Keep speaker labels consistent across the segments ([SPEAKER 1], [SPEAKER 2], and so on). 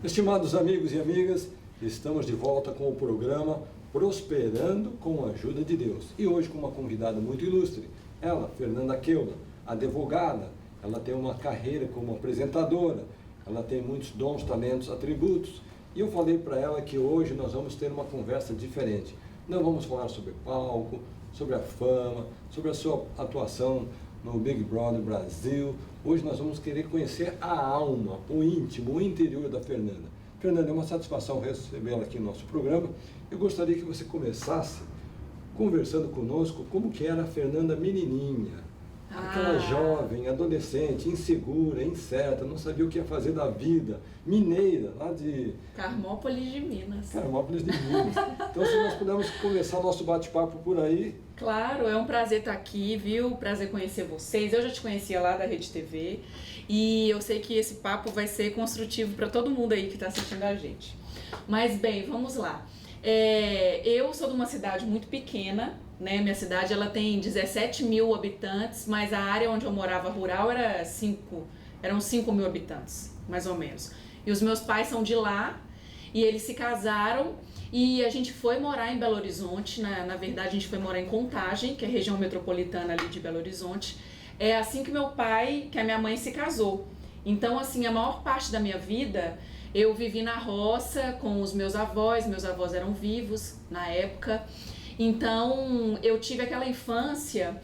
[SPEAKER 1] Estimados amigos e amigas, estamos de volta com o programa Prosperando com a Ajuda de Deus. E hoje com uma convidada muito ilustre, ela, Fernanda Keula, advogada. Ela tem uma carreira como apresentadora, ela tem muitos dons, talentos, atributos. E eu falei para ela que hoje nós vamos ter uma conversa diferente. Não vamos falar sobre palco, sobre a fama, sobre a sua atuação no Big Brother Brasil. Hoje nós vamos querer conhecer a alma, o íntimo, o interior da Fernanda. Fernanda, é uma satisfação recebê-la aqui no nosso programa. Eu gostaria que você começasse conversando conosco como que era a Fernanda menininha. Aquela jovem, adolescente, insegura, incerta, não sabia o que ia fazer da vida, mineira, lá de...
[SPEAKER 2] Carmópolis de Minas.
[SPEAKER 1] Carmópolis de Minas. Então, se nós pudermos começar nosso bate-papo por aí...
[SPEAKER 2] Claro, é um prazer estar aqui, viu? Prazer conhecer vocês. Eu já te conhecia lá da Rede TV e eu sei que esse papo vai ser construtivo para todo mundo aí que está assistindo a gente. Mas, bem, vamos lá. Eu sou de uma cidade muito pequena, né? Minha cidade ela tem 17 mil habitantes, mas a área onde eu morava rural eram 5 mil habitantes, mais ou menos. E os meus pais são de lá e eles se casaram e a gente foi morar em Belo Horizonte. Na verdade, a gente foi morar em Contagem, que é a região metropolitana ali de Belo Horizonte. É assim que a minha mãe se casou. Então, assim, a maior parte da minha vida eu vivi na roça com os meus avós eram vivos na época. Então, eu tive aquela infância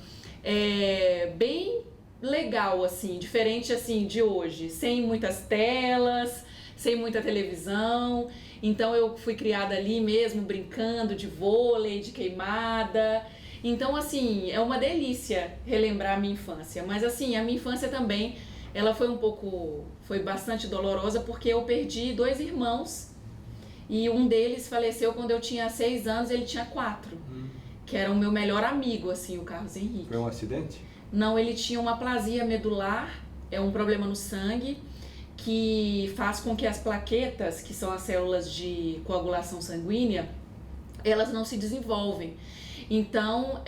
[SPEAKER 2] bem legal, assim, diferente assim de hoje, sem muitas telas, sem muita televisão. Então, eu fui criada ali mesmo, brincando de vôlei, de queimada. Então, assim, é uma delícia relembrar a minha infância. Mas, assim, a minha infância também, ela foi bastante dolorosa, porque eu perdi 2 irmãos. E um deles faleceu quando eu tinha 6 anos, ele tinha 4, que era o meu melhor amigo, assim, o Carlos Henrique.
[SPEAKER 1] Foi um acidente?
[SPEAKER 2] Não, ele tinha uma aplasia medular, é um problema no sangue, que faz com que as plaquetas, que são as células de coagulação sanguínea, elas não se desenvolvem. Então,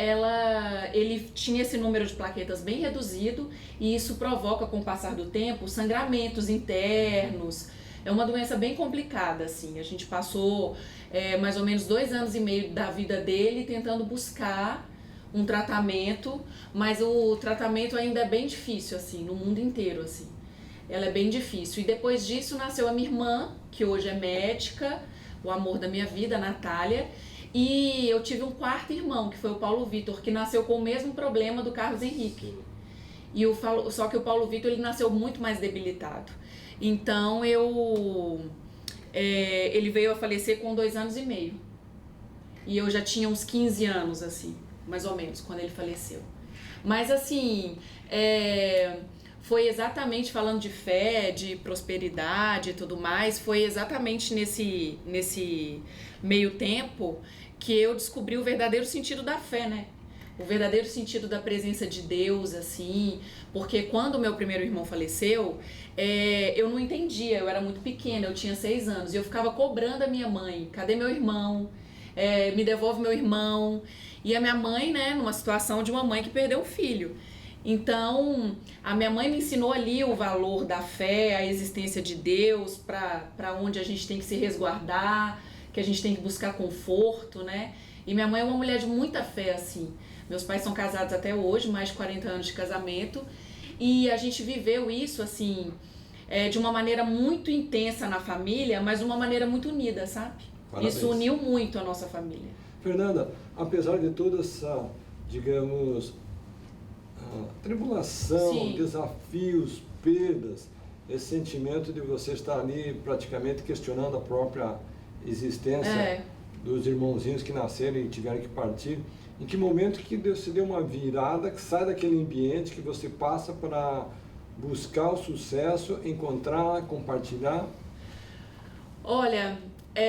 [SPEAKER 2] ele tinha esse número de plaquetas bem reduzido, e isso provoca, com o passar do tempo, sangramentos internos. É uma doença bem complicada, assim. A gente passou mais ou menos 2 anos e meio da vida dele tentando buscar um tratamento, mas o tratamento ainda é bem difícil, assim, no mundo inteiro, assim. Ela é bem difícil. E depois disso nasceu a minha irmã, que hoje é médica, o amor da minha vida, a Natália. E eu tive um 4º irmão, que foi o Paulo Vitor, que nasceu com o mesmo problema do Carlos Henrique. Só que o Paulo Vitor, ele nasceu muito mais debilitado. Então ele veio a falecer com 2 anos e meio. E eu já tinha uns 15 anos, assim, mais ou menos, quando ele faleceu. Mas assim, foi exatamente, falando de fé, de prosperidade e tudo mais, foi exatamente nesse meio tempo que eu descobri o verdadeiro sentido da fé, né? O verdadeiro sentido da presença de Deus, assim, porque quando o meu primeiro irmão faleceu, eu não entendia, eu era muito pequena, eu tinha 6 anos, e eu ficava cobrando a minha mãe: cadê meu irmão? Me devolve meu irmão. E a minha mãe, né, numa situação de uma mãe que perdeu um filho. Então, a minha mãe me ensinou ali o valor da fé, a existência de Deus, para onde a gente tem que se resguardar, que a gente tem que buscar conforto, né? E minha mãe é uma mulher de muita fé, assim. Meus pais são casados até hoje, mais de 40 anos de casamento, e a gente viveu isso, assim, de uma maneira muito intensa na família, mas de uma maneira muito unida, sabe?
[SPEAKER 1] Parabéns.
[SPEAKER 2] Isso uniu muito a nossa família.
[SPEAKER 1] Fernanda, apesar de toda essa, digamos, tribulação,
[SPEAKER 2] Sim,
[SPEAKER 1] desafios, perdas, esse sentimento de você estar ali praticamente questionando a própria existência dos irmãozinhos que nasceram e tiveram que partir, em que momento que Deus se deu uma virada, que sai daquele ambiente, que você passa para buscar o sucesso, encontrar, compartilhar?
[SPEAKER 2] Olha,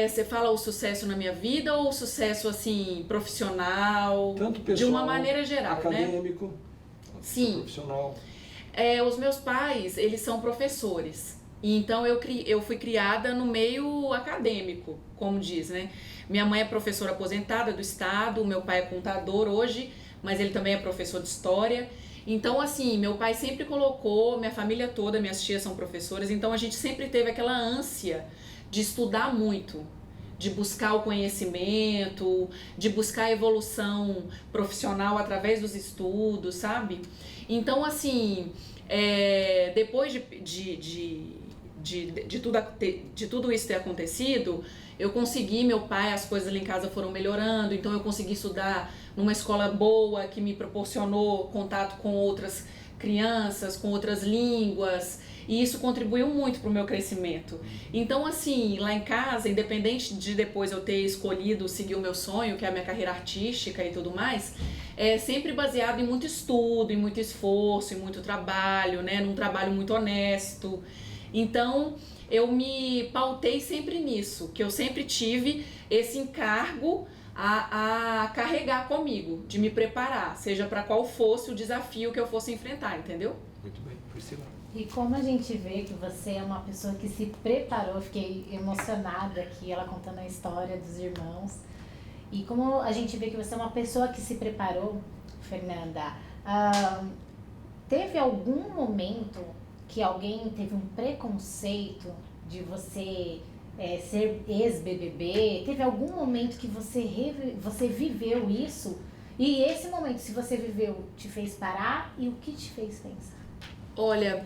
[SPEAKER 2] você fala o sucesso na minha vida ou o sucesso, assim, profissional?
[SPEAKER 1] Tanto pessoal,
[SPEAKER 2] de uma maneira geral,
[SPEAKER 1] acadêmico,
[SPEAKER 2] né? Sim.
[SPEAKER 1] profissional.
[SPEAKER 2] Os meus pais, eles são professores. E então eu fui criada no meio acadêmico, como diz, né? Minha mãe é professora aposentada do estado, meu pai é contador hoje, mas ele também é professor de história. Então, assim, meu pai sempre colocou, minha família toda, minhas tias são professoras, então a gente sempre teve aquela ânsia de estudar muito, de buscar o conhecimento, de buscar a evolução profissional através dos estudos, sabe? Então, assim, depois de tudo isso ter acontecido, eu consegui, meu pai, as coisas lá em casa foram melhorando, então eu consegui estudar numa escola boa que me proporcionou contato com outras crianças, com outras línguas, e isso contribuiu muito para o meu crescimento. Então, assim, lá em casa, independente de depois eu ter escolhido seguir o meu sonho, que é a minha carreira artística e tudo mais, é sempre baseado em muito estudo, em muito esforço, em muito trabalho, né, num trabalho muito honesto. Então, eu me pautei sempre nisso, que eu sempre tive esse encargo a carregar comigo, de me preparar, seja para qual fosse o desafio que eu fosse enfrentar, entendeu?
[SPEAKER 1] Muito bem, Priscila.
[SPEAKER 3] E como a gente vê que você é uma pessoa que se preparou, fiquei emocionada aqui, ela contando a história dos irmãos. E como a gente vê que você é uma pessoa que se preparou, Fernanda, teve algum momento que alguém teve um preconceito de você ser ex-BBB? Teve algum momento que você viveu isso? E esse momento, se você viveu, te fez parar e o que te fez pensar?
[SPEAKER 2] Olha,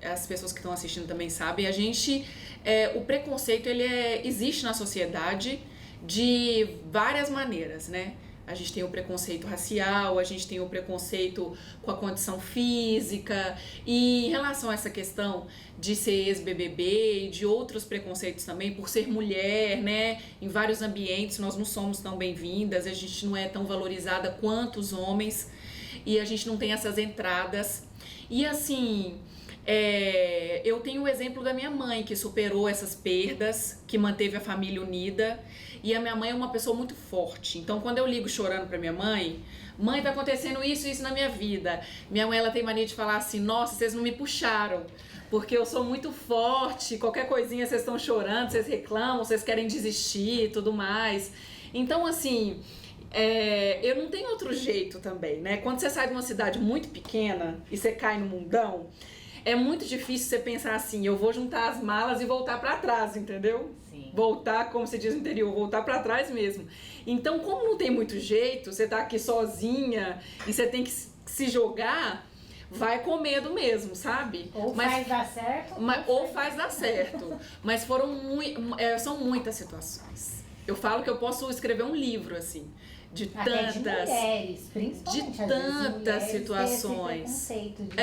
[SPEAKER 2] as pessoas que estão assistindo também sabem, o preconceito existe na sociedade de várias maneiras, né? A gente tem o preconceito racial, a gente tem o preconceito com a condição física, e em relação a essa questão de ser ex-BBB e de outros preconceitos também, por ser mulher, né? Em vários ambientes nós não somos tão bem-vindas, a gente não é tão valorizada quanto os homens, e a gente não tem essas entradas. E assim, eu tenho o exemplo da minha mãe, que superou essas perdas, que manteve a família unida. E a minha mãe é uma pessoa muito forte. Então, quando eu ligo chorando pra minha mãe, tá acontecendo isso e isso na minha vida. Minha mãe, ela tem mania de falar assim, nossa, vocês não me puxaram, porque eu sou muito forte, qualquer coisinha vocês estão chorando, vocês reclamam, vocês querem desistir e tudo mais. Então, assim, eu não tenho outro jeito também, né? Quando você sai de uma cidade muito pequena e você cai no mundão, é muito difícil você pensar assim, eu vou juntar as malas e voltar pra trás, entendeu?
[SPEAKER 3] Sim.
[SPEAKER 2] Voltar, como se diz no interior, voltar pra trás mesmo. Então, como não tem muito jeito, você tá aqui sozinha e você tem que se jogar, vai com medo mesmo, sabe?
[SPEAKER 3] Faz dar certo.
[SPEAKER 2] Ou faz dar certo. Mas são muitas situações. Eu falo que eu posso escrever um livro, assim, de
[SPEAKER 3] Até
[SPEAKER 2] tantas...
[SPEAKER 3] de mulheres, principalmente.
[SPEAKER 2] De tantas situações.
[SPEAKER 3] Esse preconceito de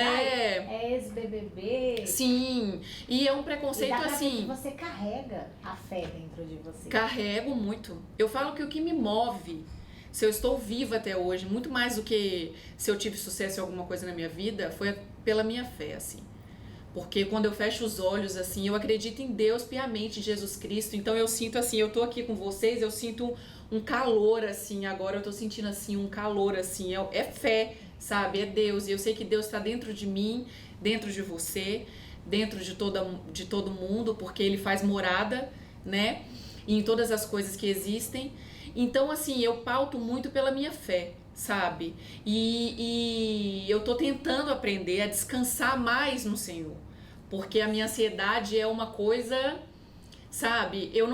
[SPEAKER 3] ex-BBB.
[SPEAKER 2] Sim, e é um
[SPEAKER 3] E
[SPEAKER 2] preconceito
[SPEAKER 3] dá pra ver
[SPEAKER 2] assim...
[SPEAKER 3] que você carrega a fé dentro de você.
[SPEAKER 2] Carrego muito. Eu falo que o que me move, se eu estou viva até hoje, muito mais do que se eu tive sucesso em alguma coisa na minha vida, foi pela minha fé, assim. Porque quando eu fecho os olhos, assim, eu acredito em Deus piamente, em Jesus Cristo. Então eu sinto assim, eu tô aqui com vocês, eu sinto um calor, assim, agora eu tô sentindo, assim, um calor, assim, é fé, sabe? É Deus. E eu sei que Deus está dentro de mim, dentro de você, dentro de todo mundo, porque Ele faz morada, né? E em todas as coisas que existem. Então, assim, eu pauto muito pela minha fé, sabe? E eu tô tentando aprender a descansar mais no Senhor, porque a minha ansiedade é uma coisa, sabe? Eu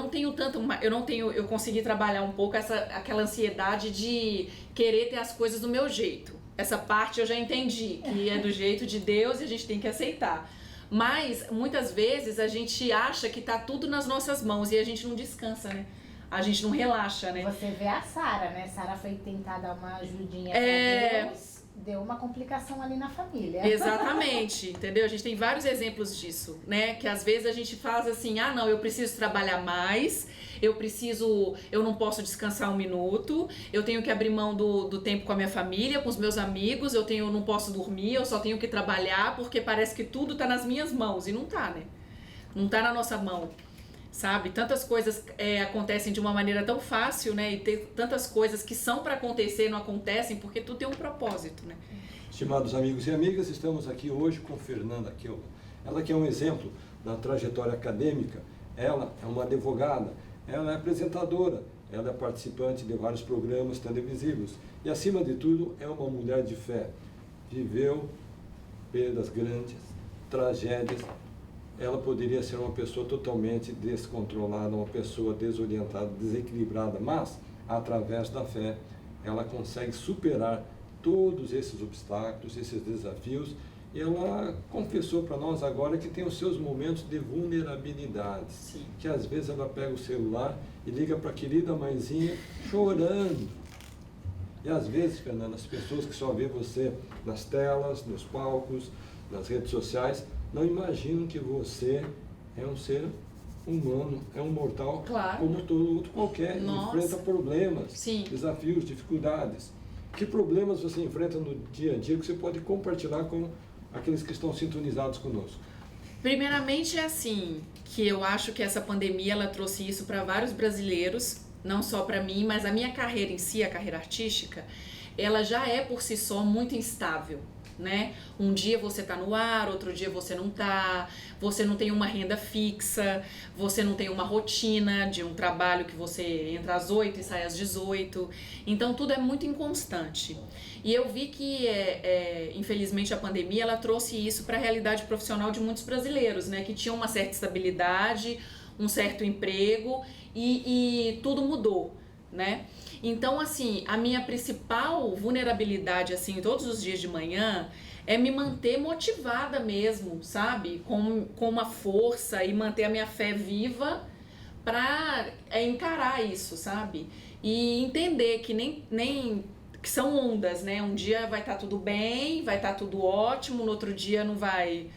[SPEAKER 2] consegui trabalhar um pouco aquela ansiedade de querer ter as coisas do meu jeito. Essa parte eu já entendi, que é do jeito de Deus e a gente tem que aceitar. Mas muitas vezes a gente acha que tá tudo nas nossas mãos e a gente não descansa, né? A gente não relaxa, né?
[SPEAKER 3] Você vê a Sara, né? Sara foi tentar dar uma ajudinha pra Deus, deu uma complicação ali na família.
[SPEAKER 2] Exatamente, entendeu? A gente tem vários exemplos disso, né? Que às vezes a gente faz assim, não, eu preciso trabalhar mais, eu não posso descansar um minuto, eu tenho que abrir mão do tempo com a minha família, com os meus amigos, eu não posso dormir, eu só tenho que trabalhar, porque parece que tudo tá nas minhas mãos, e não tá, né? Não tá na nossa mão. Sabe, tantas coisas acontecem de uma maneira tão fácil, né? E tem tantas coisas que são para acontecer e não acontecem porque tudo tem um propósito, né?
[SPEAKER 1] Estimados amigos e amigas, estamos aqui hoje com Fernanda Keula. Ela que é um exemplo da trajetória acadêmica. Ela é uma advogada, ela é apresentadora, ela é participante de vários programas televisivos e, acima de tudo, é uma mulher de fé. Viveu perdas grandes, tragédias, ela poderia ser uma pessoa totalmente descontrolada, uma pessoa desorientada, desequilibrada, mas através da fé ela consegue superar todos esses obstáculos, esses desafios. E ela confessou para nós agora que tem os seus momentos de vulnerabilidade.
[SPEAKER 2] Sim.
[SPEAKER 1] Que às vezes ela pega o celular e liga para a querida mãezinha chorando. E às vezes, Fernanda, as pessoas que só vê você nas telas, nos palcos, nas redes sociais, não imaginam que você é um ser humano, é um mortal,
[SPEAKER 2] claro,
[SPEAKER 1] como todo outro qualquer.
[SPEAKER 2] Nossa.
[SPEAKER 1] Enfrenta problemas,
[SPEAKER 2] Sim.
[SPEAKER 1] desafios, dificuldades. Que problemas você enfrenta no dia a dia que você pode compartilhar com aqueles que estão sintonizados conosco?
[SPEAKER 2] Primeiramente é assim, que eu acho que essa pandemia ela trouxe isso para vários brasileiros, não só para mim, mas a minha carreira em si, a carreira artística, ela já é por si só muito instável, né? Um dia você tá no ar, outro dia você não tá, você não tem uma renda fixa, você não tem uma rotina de um trabalho que você entra às 8 e sai às 18, então tudo é muito inconstante. E eu vi que, infelizmente, a pandemia ela trouxe isso para a realidade profissional de muitos brasileiros, né? Que tinham uma certa estabilidade, um certo emprego e tudo mudou, né? Então, assim, a minha principal vulnerabilidade, assim, todos os dias de manhã, é me manter motivada mesmo, sabe? Com uma força e manter a minha fé viva para encarar isso, sabe? E entender que nem que são ondas, né? Um dia vai estar tudo bem, vai estar tudo ótimo, no outro dia não vai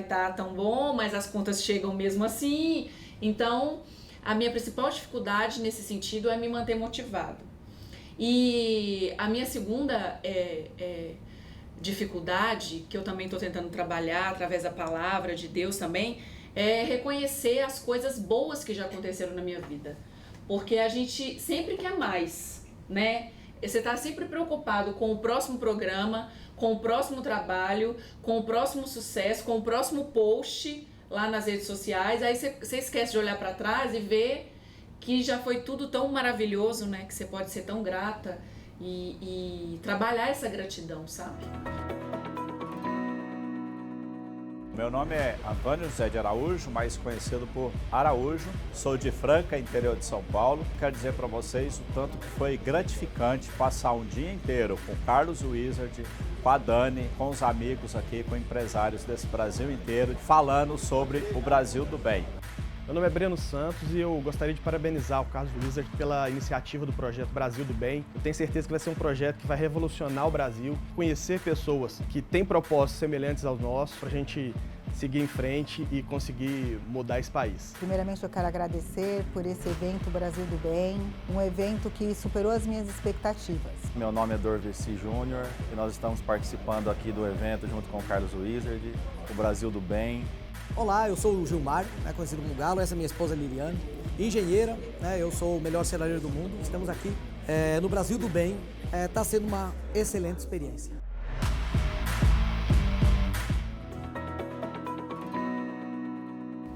[SPEAKER 2] estar tão bom, mas as contas chegam mesmo assim. Então, a minha principal dificuldade nesse sentido é me manter motivado. E a minha segunda dificuldade, que eu também estou tentando trabalhar através da palavra de Deus também, é reconhecer as coisas boas que já aconteceram na minha vida. Porque a gente sempre quer mais, né? Você está sempre preocupado com o próximo programa, com o próximo trabalho, com o próximo sucesso, com o próximo post lá nas redes sociais. Aí você esquece de olhar para trás e ver que já foi tudo tão maravilhoso, né? Que você pode ser tão grata e trabalhar essa gratidão, sabe?
[SPEAKER 4] Meu nome é Antônio José de Araújo, mais conhecido por Araújo. Sou de Franca, interior de São Paulo. Quero dizer para vocês o tanto que foi gratificante passar um dia inteiro com o Carlos Wizard, com a Dani, com os amigos aqui, com empresários desse Brasil inteiro, falando sobre o Brasil do bem.
[SPEAKER 5] Meu nome é Breno Santos e eu gostaria de parabenizar o Carlos Wizard pela iniciativa do projeto Brasil do Bem. Eu tenho certeza que vai ser um projeto que vai revolucionar o Brasil, conhecer pessoas que têm propósitos semelhantes aos nossos para a gente seguir em frente e conseguir mudar esse país.
[SPEAKER 6] Primeiramente eu quero agradecer por esse evento Brasil do Bem, um evento que superou as minhas expectativas.
[SPEAKER 7] Meu nome é Dorveci Júnior e nós estamos participando aqui do evento junto com o Carlos Wizard, o Brasil do Bem.
[SPEAKER 8] Olá, eu sou o Gilmar, conhecido como Galo, essa é minha esposa Liliane, engenheira, eu sou o melhor serralheiro do mundo, estamos aqui no Brasil do Bem, está sendo uma excelente experiência.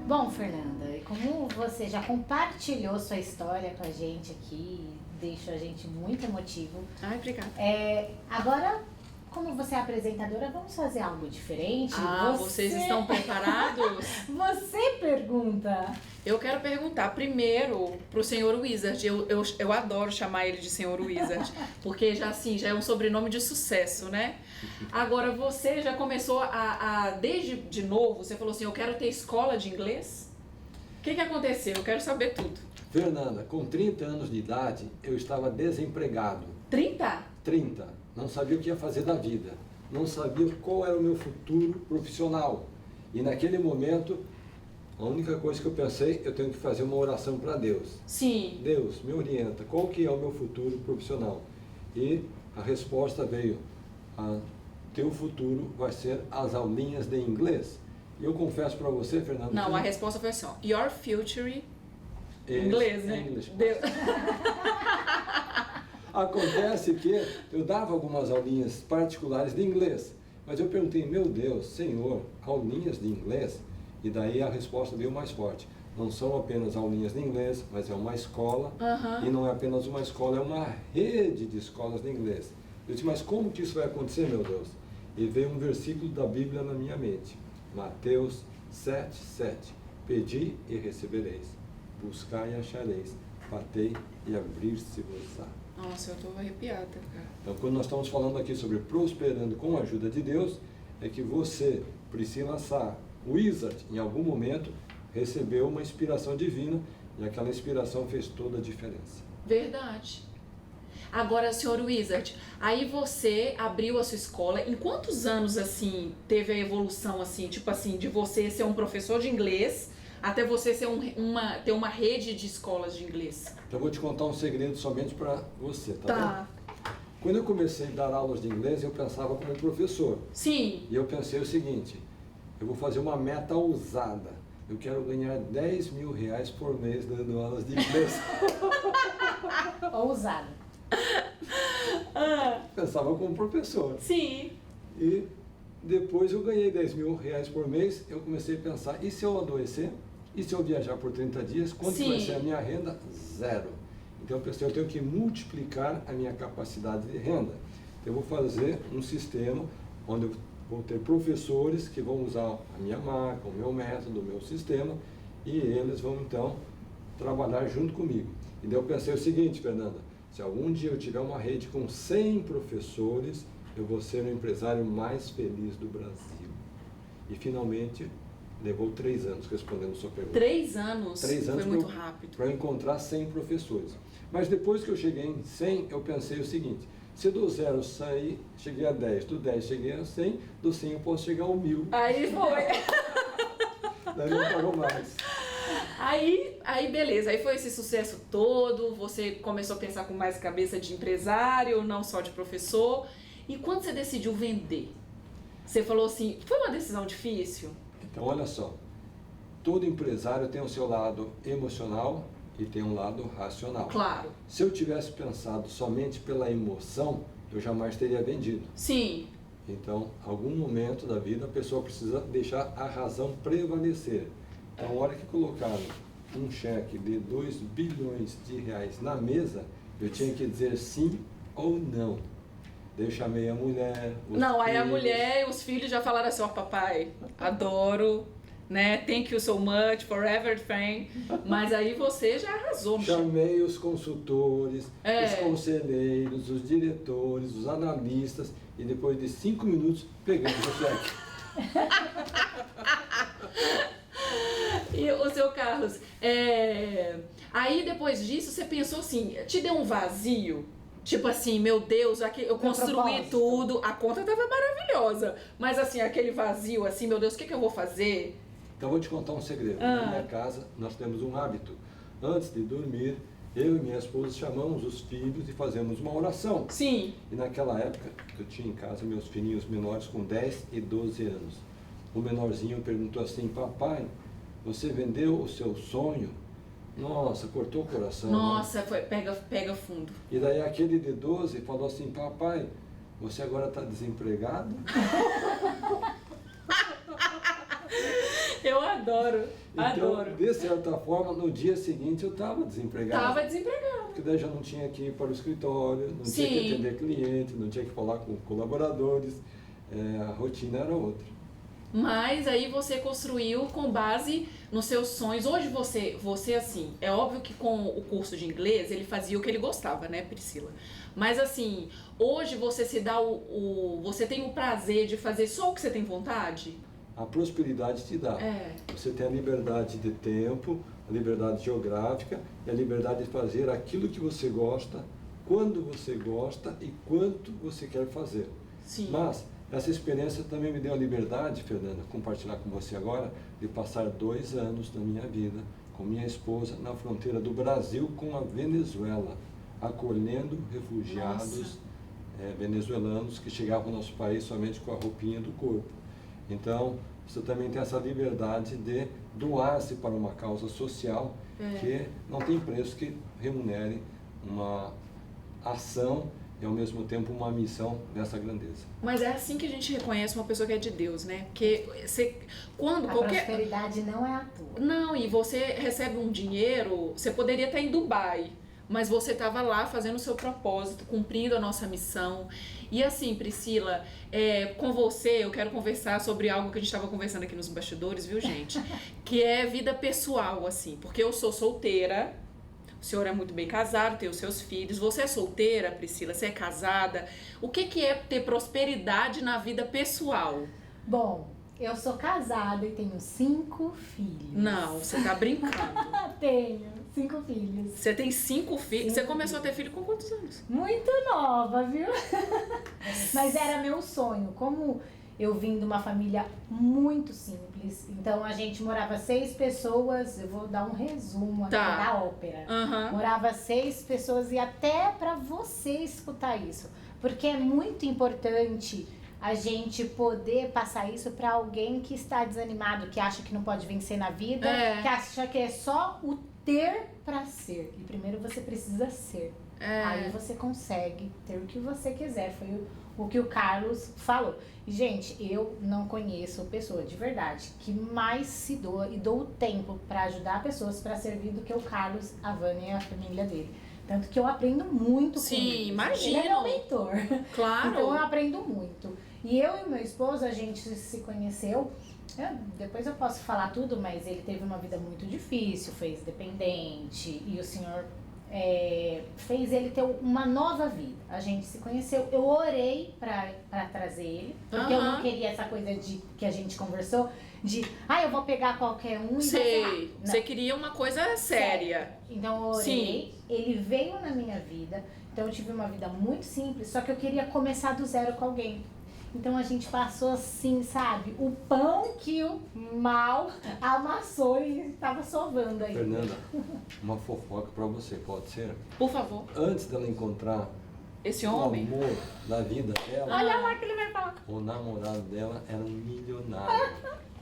[SPEAKER 3] Bom, Fernanda, e como você já compartilhou sua história com a gente aqui, deixou a gente muito emotivo.
[SPEAKER 2] Ai, obrigada.
[SPEAKER 3] Agora, como você é apresentadora, vamos fazer algo diferente?
[SPEAKER 2] Vocês estão preparados?
[SPEAKER 3] Você pergunta.
[SPEAKER 2] Eu quero perguntar primeiro pro Senhor Wizard. Eu adoro chamar ele de Senhor Wizard, porque já é um sobrenome de sucesso, né? Agora, você já começou desde de novo, você falou assim, eu quero ter escola de inglês? O que aconteceu? Eu quero saber tudo.
[SPEAKER 1] Fernanda, com 30 anos de idade, eu estava desempregado.
[SPEAKER 2] 30?
[SPEAKER 1] 30. Não sabia o que ia fazer da vida. Não sabia qual era o meu futuro profissional. E naquele momento, a única coisa que eu pensei, eu tenho que fazer uma oração para Deus.
[SPEAKER 2] Sim.
[SPEAKER 1] Deus, me orienta, qual que é o meu futuro profissional? E a resposta veio, teu futuro vai ser as aulinhas de inglês. E eu confesso para você, Fernando...
[SPEAKER 2] Não, a resposta foi assim, your future... Inglês, né?
[SPEAKER 1] English.
[SPEAKER 2] Deus.
[SPEAKER 1] Acontece que eu dava algumas aulinhas particulares de inglês, mas eu perguntei, meu Deus, Senhor, aulinhas de inglês? E daí a resposta veio mais forte. Não são apenas aulinhas de inglês, mas é uma escola, e não é apenas uma escola, é uma rede de escolas de inglês. Eu disse, mas como que isso vai acontecer, meu Deus? E veio um versículo da Bíblia na minha mente, Mateus 7:7. Pedi e recebereis, buscai e achareis, batei e abrir-se-vos-á.
[SPEAKER 2] Nossa, eu tô arrepiada, cara.
[SPEAKER 1] Então, quando nós estamos falando aqui sobre prosperando com a ajuda de Deus, é que você, Priscila Sá, Wizard, em algum momento, recebeu uma inspiração divina e aquela inspiração fez toda a diferença.
[SPEAKER 2] Verdade. Agora, senhor Wizard, aí você abriu a sua escola. Em quantos anos, assim, teve a evolução, assim, tipo assim, de você ser um professor de inglês até você ser ter uma rede de escolas de inglês?
[SPEAKER 1] Então, eu vou te contar um segredo somente para você, tá
[SPEAKER 2] Tá.
[SPEAKER 1] bom? Quando eu comecei a dar aulas de inglês, eu pensava como professor.
[SPEAKER 2] Sim.
[SPEAKER 1] E eu pensei o seguinte, eu vou fazer uma meta ousada. Eu quero ganhar 10 mil reais por mês dando aulas de inglês.
[SPEAKER 3] Ousado.
[SPEAKER 1] Pensava como professor.
[SPEAKER 2] Sim.
[SPEAKER 1] E depois eu ganhei 10 mil reais por mês, eu comecei a pensar, e se eu adoecer? E se eu viajar por 30 dias? Quanto
[SPEAKER 2] Sim.
[SPEAKER 1] vai ser a minha renda? 0. Então eu pensei, eu tenho que multiplicar a minha capacidade de renda. Eu vou fazer um sistema onde eu vou ter professores que vão usar a minha marca, o meu método, o meu sistema, e eles vão então trabalhar junto comigo. E daí eu pensei o seguinte, Fernanda, se algum dia eu tiver uma rede com 100 professores, eu vou ser o empresário mais feliz do Brasil. E finalmente levou 3 anos respondendo a sua pergunta.
[SPEAKER 2] 3 anos?
[SPEAKER 1] 3 anos
[SPEAKER 2] Foi muito rápido.
[SPEAKER 1] para eu encontrar 100 professores. Mas depois que eu cheguei em 100, eu pensei o seguinte, se do 0 eu sair, cheguei a 10, do 10 cheguei a 100, do 100 eu posso chegar ao 1000.
[SPEAKER 2] Aí foi.
[SPEAKER 1] Daí não pagou mais.
[SPEAKER 2] Aí beleza, aí foi esse sucesso todo, você começou a pensar com mais cabeça de empresário, não só de professor. E quando você decidiu vender? Você falou assim, foi uma decisão difícil?
[SPEAKER 1] Então olha só, todo empresário tem o seu lado emocional e tem um lado racional.
[SPEAKER 2] Claro.
[SPEAKER 1] Se eu tivesse pensado somente pela emoção, eu jamais teria vendido.
[SPEAKER 2] Sim.
[SPEAKER 1] Então, algum momento da vida a pessoa precisa deixar a razão prevalecer. Então, a hora que colocaram um cheque de 2 bilhões de reais na mesa, eu tinha que dizer sim ou não. Daí eu chamei a mulher, os
[SPEAKER 2] Não, aí a
[SPEAKER 1] filhos.
[SPEAKER 2] mulher e os filhos já falaram assim, ó, papai, adoro, né, thank you so much for everything, mas aí você já arrasou no chão.
[SPEAKER 1] Chamei os consultores,
[SPEAKER 2] É.
[SPEAKER 1] os conselheiros, os diretores, os analistas, e depois de 5 minutos, pegamos o cheque.
[SPEAKER 2] E o seu Carlos, aí depois disso você pensou assim, te deu um vazio? Tipo assim, meu Deus, eu construí
[SPEAKER 3] propósito.
[SPEAKER 2] tudo, a conta tava maravilhosa, mas assim, aquele vazio assim, meu Deus, o que eu vou fazer?
[SPEAKER 1] Então, vou te contar um segredo. Na minha casa, nós temos um hábito. Antes de dormir, eu e minha esposa chamamos os filhos e fazemos uma oração.
[SPEAKER 2] Sim.
[SPEAKER 1] E naquela época, eu tinha em casa meus filhinhos menores com 10 e 12 anos. O menorzinho perguntou assim, papai, você vendeu o seu sonho? Nossa, cortou o coração. né?
[SPEAKER 2] Nossa, pega fundo.
[SPEAKER 1] E daí aquele de 12 falou assim, papai, você agora está desempregado?
[SPEAKER 2] Eu adoro,
[SPEAKER 1] Então,
[SPEAKER 2] adoro.
[SPEAKER 1] de certa forma, no dia seguinte eu estava desempregado.
[SPEAKER 2] Tava desempregado.
[SPEAKER 1] Porque daí já não tinha que ir para o escritório, não
[SPEAKER 2] Sim.
[SPEAKER 1] tinha que atender cliente, não tinha que falar com colaboradores, a rotina era outra.
[SPEAKER 2] Mas aí você construiu com base nos seus sonhos. Hoje você assim, é óbvio que com o curso de inglês ele fazia o que ele gostava, né, Priscila? Mas assim, hoje você se dá você tem o prazer de fazer só o que você tem vontade?
[SPEAKER 1] A prosperidade te dá.
[SPEAKER 2] É.
[SPEAKER 1] Você tem a liberdade de tempo, a liberdade geográfica e a liberdade de fazer aquilo que você gosta, quando você gosta e quanto você quer fazer.
[SPEAKER 2] Sim.
[SPEAKER 1] Mas essa experiência também me deu a liberdade, Fernanda, compartilhar com você agora, de passar 2 anos da minha vida com minha esposa na fronteira do Brasil com a Venezuela, acolhendo refugiados venezuelanos que chegavam ao nosso país somente com a roupinha do corpo. Então, você também tem essa liberdade de doar-se para uma causa social que não tem preço que remunere uma ação e ao mesmo tempo uma missão dessa grandeza.
[SPEAKER 2] Mas é assim que a gente reconhece uma pessoa que é de Deus, né? Porque quando
[SPEAKER 3] A
[SPEAKER 2] qualquer...
[SPEAKER 3] prosperidade não é à toa.
[SPEAKER 2] Não, e você recebe um dinheiro, você poderia estar em Dubai, mas você estava lá fazendo o seu propósito, cumprindo a nossa missão. E assim, Priscila, com você eu quero conversar sobre algo que a gente estava conversando aqui nos bastidores, viu, gente? Que é vida pessoal, assim, porque eu sou solteira, o senhor é muito bem casado, tem os seus filhos. Você é solteira, Priscila? Você é casada? O que é ter prosperidade na vida pessoal?
[SPEAKER 3] Bom, eu sou casada e tenho 5 filhos.
[SPEAKER 2] Não, você tá brincando.
[SPEAKER 3] Tenho 5 filhos.
[SPEAKER 2] Você tem 5 filhos? Você começou a ter filho com quantos anos?
[SPEAKER 3] Muito nova, viu? Mas era meu sonho. Como eu vim de uma família muito simples, então a gente morava 6 pessoas, eu vou dar um resumo aqui da ópera. Morava 6 pessoas e até para você escutar isso, porque é muito importante a gente poder passar isso para alguém que está desanimado, que acha que não pode vencer na vida, que acha que é só o ter para ser. E primeiro você precisa ser. Aí você consegue ter o que você quiser. Foi o que o Carlos falou. E, gente, eu não conheço pessoa de verdade que mais se doa e dou o tempo para ajudar pessoas para servir do que o Carlos, a Vânia e a família dele. Tanto que eu aprendo muito com ele.
[SPEAKER 2] Sim, imagino.
[SPEAKER 3] Ele é meu mentor.
[SPEAKER 2] Claro.
[SPEAKER 3] Então eu aprendo muito. E eu e meu esposo, a gente se conheceu. Depois eu posso falar tudo, mas ele teve uma vida muito difícil, fez dependente. E o Senhor fez ele ter uma nova vida. A gente se conheceu. Eu orei pra trazer ele. Porque eu não queria essa coisa de que a gente conversou. De, eu vou pegar qualquer um e
[SPEAKER 2] sei. Você queria uma coisa séria.
[SPEAKER 3] Então eu orei, sim. Ele veio na minha vida, então eu tive uma vida muito simples, só que eu queria começar do zero com alguém. Então a gente passou assim, sabe, o pão que o mal amassou e estava sovando aí.
[SPEAKER 1] Fernanda, uma fofoca pra você, pode ser?
[SPEAKER 2] Por favor.
[SPEAKER 1] Antes dela encontrar
[SPEAKER 2] esse
[SPEAKER 1] o
[SPEAKER 2] homem,
[SPEAKER 1] amor da vida dela,
[SPEAKER 3] olha lá que ele vai falar.
[SPEAKER 1] O namorado dela era um milionário,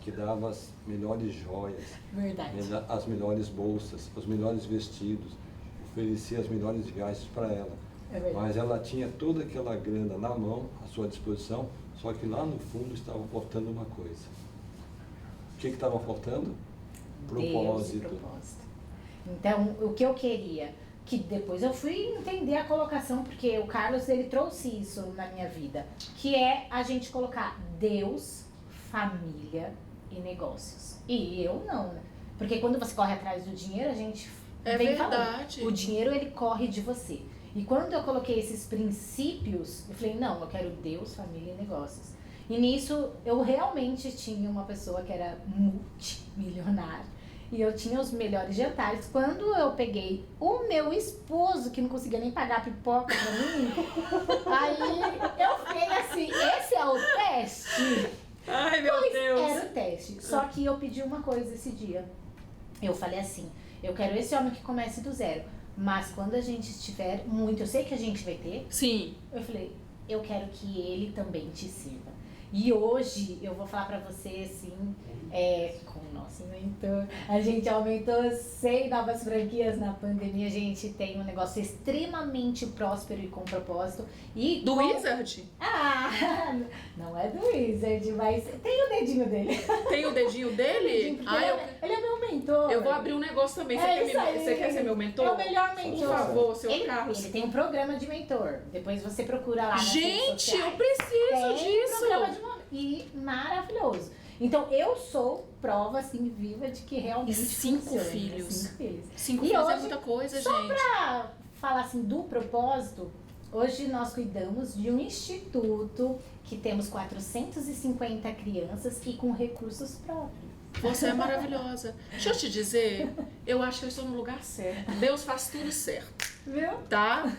[SPEAKER 1] que dava as melhores joias, as melhores bolsas, os melhores vestidos, oferecia as melhores viagens para ela. Mas ela tinha toda aquela grana na mão, à sua disposição, só que lá no fundo estava faltando uma coisa. O que estava faltando? Propósito.
[SPEAKER 3] Deus e propósito. Então, o que eu queria, que depois eu fui entender a colocação, porque o Carlos, ele trouxe isso na minha vida, que é a gente colocar Deus, família e negócios. E eu não, né? Porque quando você corre atrás do dinheiro, a gente vem
[SPEAKER 2] verdade.
[SPEAKER 3] Falando. O dinheiro, ele corre de você. E quando eu coloquei esses princípios, eu falei, não, eu quero Deus, família e negócios. E nisso, eu realmente tinha uma pessoa que era multimilionária. E eu tinha os melhores jantares. Quando eu peguei o meu esposo, que não conseguia nem pagar pipoca pra mim, aí eu fiquei assim, esse é o teste?
[SPEAKER 2] Ai, meu Deus!
[SPEAKER 3] Era o teste. Só que eu pedi uma coisa esse dia. Eu falei assim, eu quero esse homem que comece do zero. Mas quando a gente estiver muito, eu sei que a gente vai ter.
[SPEAKER 2] Sim.
[SPEAKER 3] Eu falei, eu quero que ele também te sirva. E hoje eu vou falar pra você assim, com o nosso mentor, a gente aumentou 100 novas franquias na pandemia, a gente tem um negócio extremamente próspero e com propósito. E
[SPEAKER 2] do Wizard?
[SPEAKER 3] Não é do Wizard, mas tem o dedinho dele.
[SPEAKER 2] Tem o dedinho dele?
[SPEAKER 3] Ele é meu mentor.
[SPEAKER 2] Eu vou abrir um negócio também. Você quer ser meu mentor?
[SPEAKER 3] É o melhor mentor.
[SPEAKER 2] Por favor, seu Carlos.
[SPEAKER 3] Ele tem um programa de mentor. Depois você procura lá nas redes sociais.
[SPEAKER 2] Eu preciso disso.
[SPEAKER 3] Programa de e maravilhoso. Então, eu sou prova, assim, viva de que realmente
[SPEAKER 2] cinco
[SPEAKER 3] funciona.
[SPEAKER 2] filhos.
[SPEAKER 3] 5 filhos.
[SPEAKER 2] 5 filhos é muita coisa,
[SPEAKER 3] só
[SPEAKER 2] gente.
[SPEAKER 3] pra falar, assim, do propósito, hoje nós cuidamos de um instituto que temos 450 crianças e com recursos próprios.
[SPEAKER 2] Você é maravilhosa. Deixa eu te dizer, eu acho que eu estou no lugar certo. Deus faz tudo certo.
[SPEAKER 3] Viu?
[SPEAKER 2] Tá?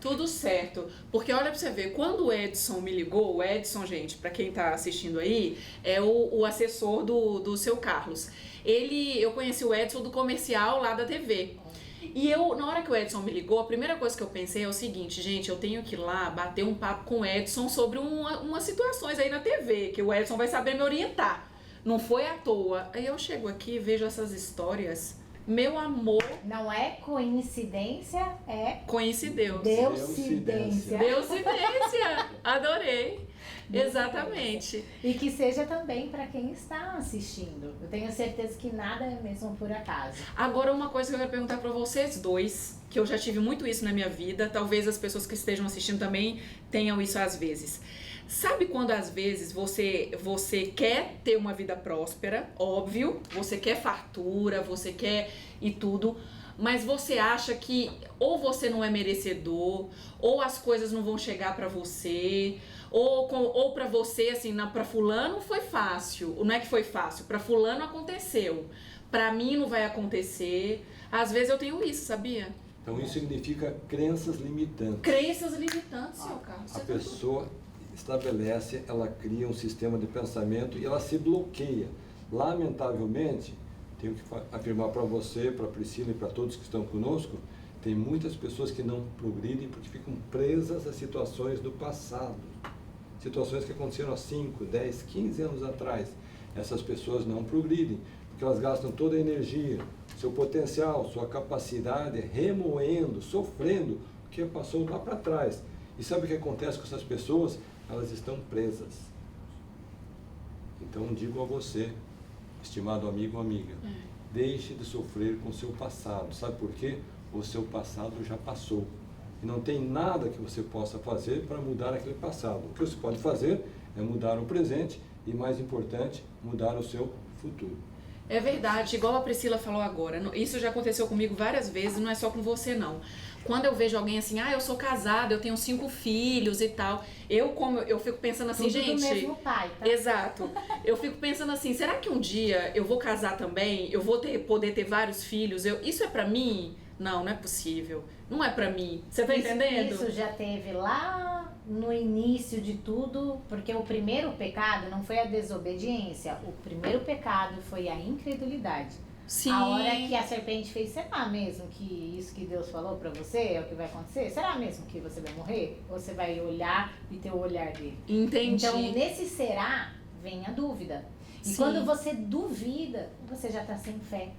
[SPEAKER 2] Tudo certo. Porque olha pra você ver, quando o Edson me ligou, o Edson, gente, pra quem tá assistindo aí, é o assessor do seu Carlos. Eu conheci o Edson do comercial lá da TV. E na hora que o Edson me ligou, a primeira coisa que eu pensei é o seguinte, gente, eu tenho que ir lá bater um papo com o Edson sobre umas situações aí na TV, que o Edson vai saber me orientar. Não foi à toa. Aí eu chego aqui e vejo essas histórias. Meu amor.
[SPEAKER 3] Não é coincidência, é
[SPEAKER 2] Coincidência.
[SPEAKER 3] Deucidência.
[SPEAKER 2] Deucidência. Adorei. Exatamente.
[SPEAKER 3] E que seja também para quem está assistindo. Eu tenho certeza que nada é mesmo por acaso.
[SPEAKER 2] Agora, uma coisa que eu quero perguntar para vocês dois, que eu já tive muito isso na minha vida, talvez as pessoas que estejam assistindo também tenham isso às vezes. Sabe quando às vezes você quer ter uma vida próspera, óbvio, você quer fartura, você quer e tudo, mas você acha que ou você não é merecedor, ou as coisas não vão chegar pra você, ou pra você, assim, pra fulano foi fácil, não é que foi fácil, pra fulano aconteceu, pra mim não vai acontecer. Às vezes eu tenho isso, sabia?
[SPEAKER 1] Então isso significa crenças limitantes.
[SPEAKER 2] Crenças limitantes, seu Carlos.
[SPEAKER 1] A pessoa estabelece, ela cria um sistema de pensamento e ela se bloqueia. Lamentavelmente, tenho que afirmar para você, para a Priscila e para todos que estão conosco, tem muitas pessoas que não progridem porque ficam presas a situações do passado. Situações que aconteceram há 5, 10, 15 anos atrás. Essas pessoas não progridem, porque elas gastam toda a energia, seu potencial, sua capacidade remoendo, sofrendo o que passou lá para trás. E sabe o que acontece com essas pessoas? Elas estão presas. Então digo a você, estimado amigo ou amiga, deixe de sofrer com o seu passado. Sabe por quê? O seu passado já passou. E não tem nada que você possa fazer para mudar aquele passado. O que você pode fazer é mudar o presente e, mais importante, mudar o seu futuro.
[SPEAKER 2] É verdade, igual a Priscila falou agora, isso já aconteceu comigo várias vezes, não é só com você não. Quando eu vejo alguém assim, eu sou casada, eu tenho 5 filhos e tal, eu fico pensando assim,
[SPEAKER 3] Tudo
[SPEAKER 2] gente...
[SPEAKER 3] do mesmo pai, tá?
[SPEAKER 2] Exato. Eu fico pensando assim, será que um dia eu vou casar também? Eu vou poder ter vários filhos? Isso é pra mim? Não, não é possível. Não é pra mim. Você tá entendendo?
[SPEAKER 3] Isso já teve lá no início de tudo, porque o primeiro pecado não foi a desobediência, o primeiro pecado foi a incredulidade.
[SPEAKER 2] Sim.
[SPEAKER 3] A hora que a serpente fez, será mesmo que isso que Deus falou pra você é o que vai acontecer? Será mesmo que você vai morrer? Ou você vai olhar e ter o olhar dele?
[SPEAKER 2] Entendi.
[SPEAKER 3] Então, nesse será, vem a dúvida. E
[SPEAKER 2] Sim.
[SPEAKER 3] quando você duvida, você já tá sem fé.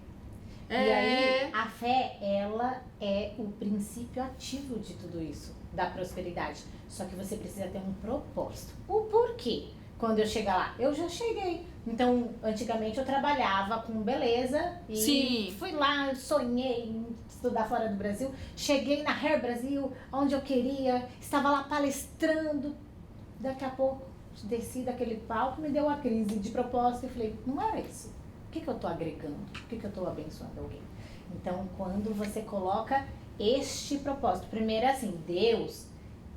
[SPEAKER 3] E
[SPEAKER 2] É.
[SPEAKER 3] aí, a fé, ela é o princípio ativo de tudo isso, da prosperidade. Só que você precisa ter um propósito. O porquê? Quando eu chegar lá, eu já cheguei. Então, antigamente eu trabalhava com beleza e
[SPEAKER 2] Sim.
[SPEAKER 3] fui lá, sonhei em estudar fora do Brasil. Cheguei na Hair Brasil, onde eu queria, estava lá palestrando. Daqui a pouco, desci daquele palco, me deu uma crise de propósito e falei, não era isso. O que eu estou agregando? Por que eu estou abençoando alguém? Então, quando você coloca este propósito, primeiro é assim, Deus,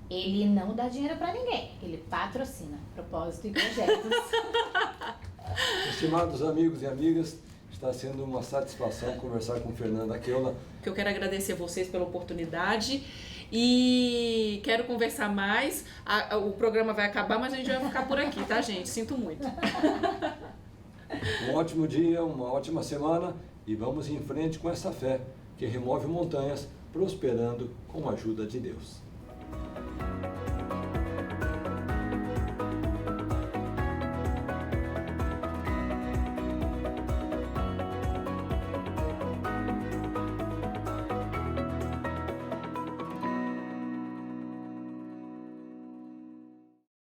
[SPEAKER 3] ele não dá dinheiro para ninguém, ele patrocina propósito e projetos.
[SPEAKER 1] Estimados amigos e amigas, está sendo uma satisfação conversar com Fernanda Keula.
[SPEAKER 2] Que eu quero agradecer vocês pela oportunidade e quero conversar mais. O programa vai acabar, mas a gente vai ficar por aqui, tá, gente? Sinto muito.
[SPEAKER 1] Um ótimo dia, uma ótima semana e vamos em frente com essa fé que remove montanhas, prosperando com a ajuda de Deus.